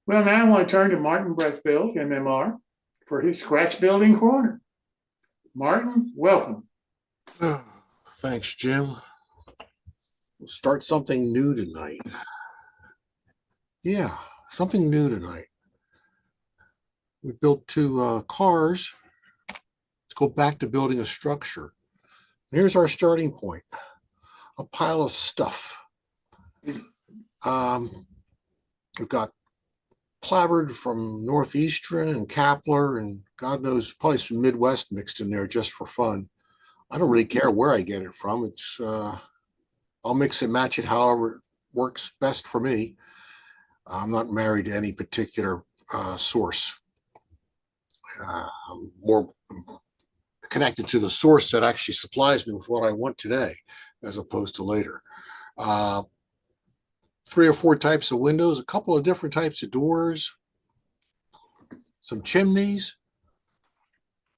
Well, now I want to turn to Martin Brechbiel, MMR, for his scratch building corner. Martin, welcome. Thanks, Jim. We'll start something new tonight. Yeah, something new tonight. We built two cars. Let's go back to building a structure. Here's our starting point, a pile of stuff. We've got clabbered from Northeastern and Kapler and God knows, probably some Midwest mixed in there just for fun. I don't really care where I get it from. I'll mix and match it however it works best for me. I'm not married to any particular source. I'm more connected to the source that actually supplies me with what I want today, as opposed to later. 3 or 4 types of windows, a couple of different types of doors, some chimneys.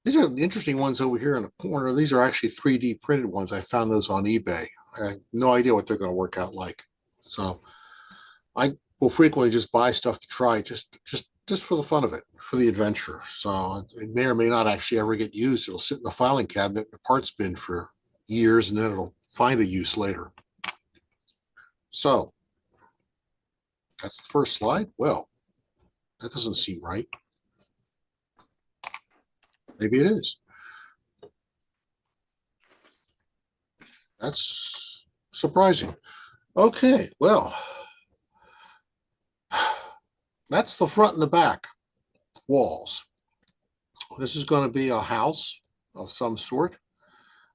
These are interesting ones over here in the corner. These are actually 3D printed ones. I found those on eBay. I have no idea what they're going to work out like. So I will frequently just buy stuff to try just for the fun of it, for the adventure. So it may or may not actually ever get used. It'll sit in the filing cabinet, the parts bin for years, and then it'll find a use later. So that's the first slide. Well, that doesn't seem right. Maybe it is. That's surprising. Okay, well, that's the front and the back walls. This is going to be a house of some sort.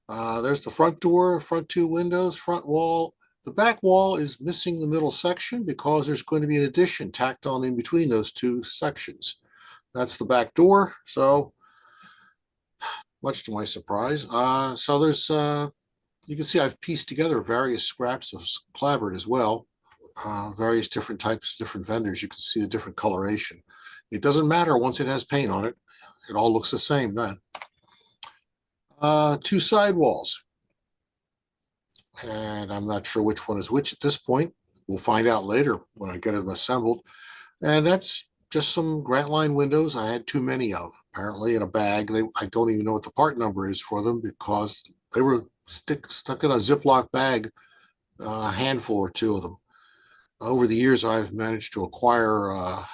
There's the front door, front 2 windows, front wall. The back wall is missing the middle section because there's going to be an addition tacked on in between those 2 sections. That's the back door. So much to my surprise. So there's, you can see I've pieced together various scraps of clapboard as well. Various different types, different vendors. You can see the different coloration. It doesn't matter once it has paint on it. It all looks the same then. 2 side walls. And I'm not sure which one is which at this point. We'll find out later when I get them assembled. And that's just some Grant Line windows I had too many of, apparently, in a bag. I don't even know what the part number is for them because they were stuck in a Ziploc bag, a handful or 2 of them. Over the years, I've managed to acquire a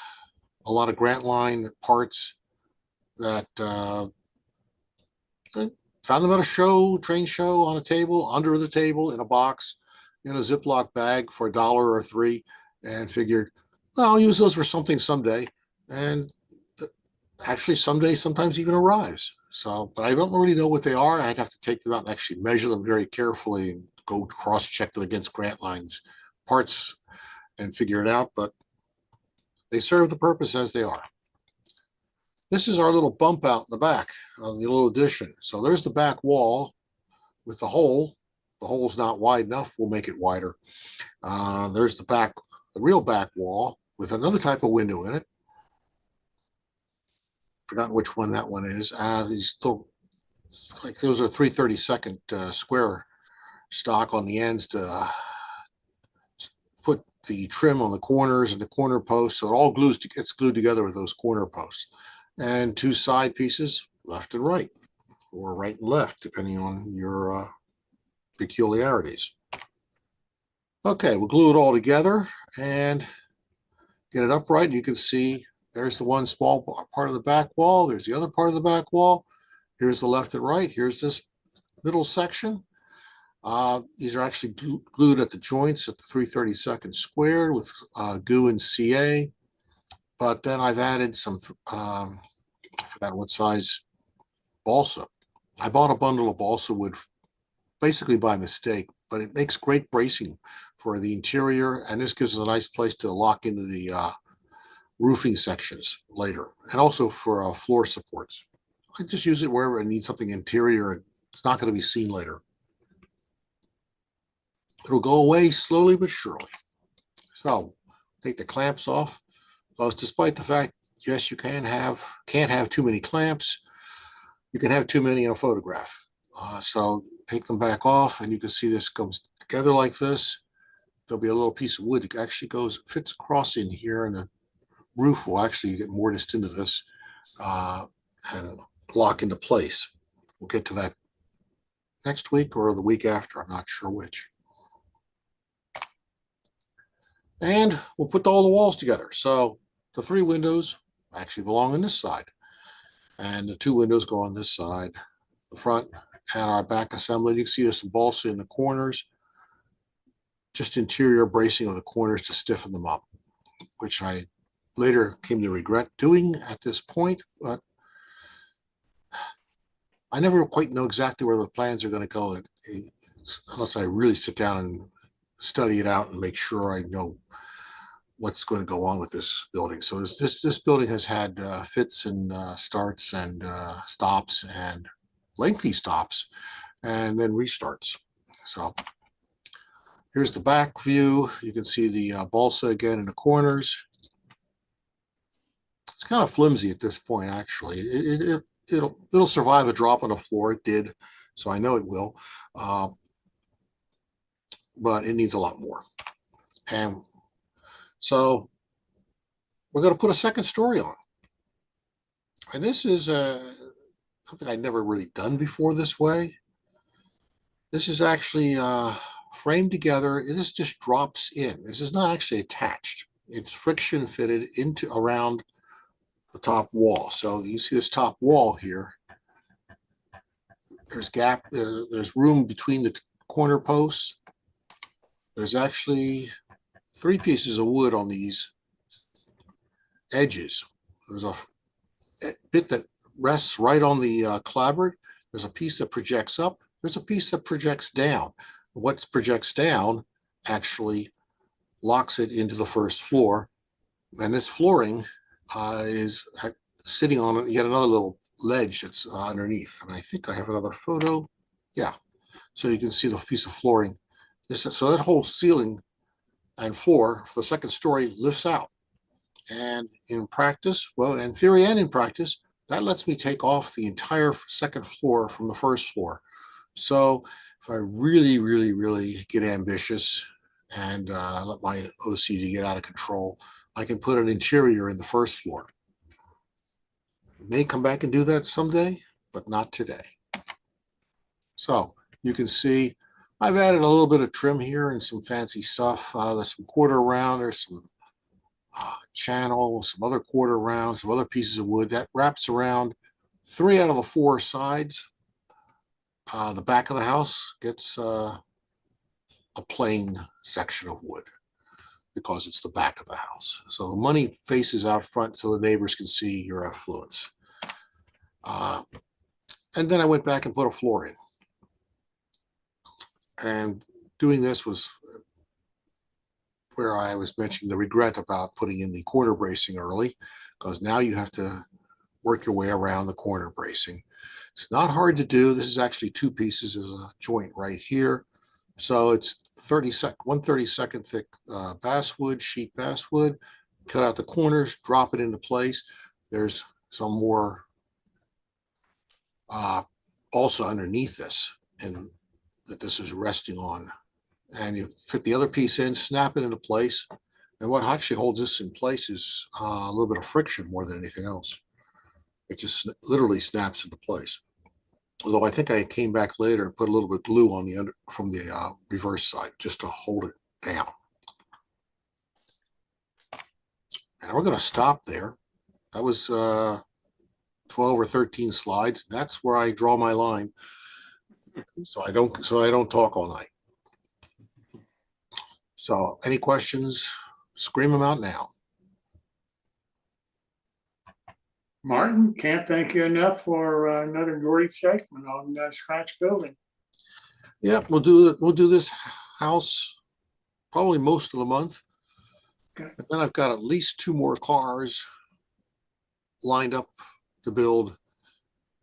lot of Grant Line parts that found them at a train show, on a table, under the table, in a box, in a Ziploc bag for $1 or $3, and figured, well, I'll use those for something someday. And actually, someday sometimes even arrives. So, but I don't really know what they are. I'd have to take them out and actually measure them very carefully and go cross-check them against Grant Line's parts and figure it out. But they serve the purpose as they are. This is our little bump out in the back of the little addition. So there's the back wall with the hole. The hole's not wide enough. We'll make it wider. There's the real back wall with another type of window in it. Forgotten which one that one is. These little, like those are 3/32 square stock on the ends to put the trim on the corners and the corner posts. So it all gets glued together with those corner posts. And 2 side pieces, left and right, or right and left, depending on your peculiarities. Okay, we'll glue it all together and get it upright. You can see there's the one small part of the back wall. There's the other part of the back wall. Here's the left and right. Here's this middle section. These are actually glued at the joints at the 3/32 squared with goo and CA. But then I've added some, I forgot what size balsa. I bought a bundle of balsa wood basically by mistake, but it makes great bracing for the interior. And this gives us a nice place to lock into the roofing sections later, and also for floor supports. I just use it wherever I need something interior and it's not going to be seen later. It'll go away slowly but surely. So take the clamps off, because despite the fact, yes, you can't have too many clamps, you can have too many in a photograph. So take them back off, and you can see this comes together like this. There'll be a little piece of wood that actually fits across in here, and roof will actually get mortised into this and lock into place. We'll get to that next week or the week after. I'm not sure which. And we'll put all the walls together. So the 3 windows actually belong on this side, and the 2 windows go on this side, the front and our back assembly. You can see there's some balsa in the corners, just interior bracing of the corners to stiffen them up, which I later came to regret doing at this point, but I never quite know exactly where the plans are going to go unless I really sit down and study it out and make sure I know what's going to go on with this building. So this building has had fits and starts and stops and lengthy stops and then restarts. So here's the back view. You can see the balsa again in the corners. It's kind of flimsy at this point, actually. It'll survive a drop on the floor. It did, so I know it will. But it needs a lot more. And so we're going to put a second story on. And this is something I'd never really done before this way. This is actually framed together. This just drops in. This is not actually attached. It's friction fitted into around the top wall. So you see this top wall here. There's gap. There's room between the corner posts. There's actually 3 pieces of wood on these edges. There's a bit that rests right on the clapboard. There's a piece that projects up. There's a piece that projects down. What projects down actually locks it into the first floor. And this flooring is sitting on yet another little ledge that's underneath. And I think I have another photo. Yeah. So you can see the piece of flooring. So that whole ceiling and floor for the second story lifts out. And in practice, well, in theory and in practice, that lets me take off the entire second floor from the first floor. So if I really, really, really get ambitious and let my OCD get out of control, I can put an interior in the first floor. May come back and do that someday, but not today. So you can see I've added a little bit of trim here and some fancy stuff. There's some quarter round, there's some channel, some other quarter round, some other pieces of wood that wraps around 3 out of the 4 sides. The back of the house gets a plain section of wood because it's the back of the house. So the money faces out front so the neighbors can see your affluence. And then I went back and put a floor in. And doing this was where I was mentioning the regret about putting in the corner bracing early, because now you have to work your way around the corner bracing. It's not hard to do. This is actually 2 pieces. There's a joint right here. So it's 1/32 thick basswood, sheet basswood. Cut out the corners, drop it into place. There's some more also underneath this, and that this is resting on. And you fit the other piece in, snap it into place. And what actually holds this in place is a little bit of friction more than anything else. It just literally snaps into place. Although I think I came back later and put a little bit of glue on the from the reverse side just to hold it down. And we're going to stop there. That was 12 or 13 slides. That's where I draw my line. So I don't talk all night. So any questions, scream them out now. Martin, can't thank you enough for another great segment on scratch building. Yep, we'll do this house probably most of the month. Okay. And then I've got at least 2 more cars lined up to build,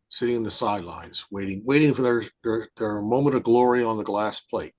sitting in the sidelines, waiting for their moment of glory on the glass plate.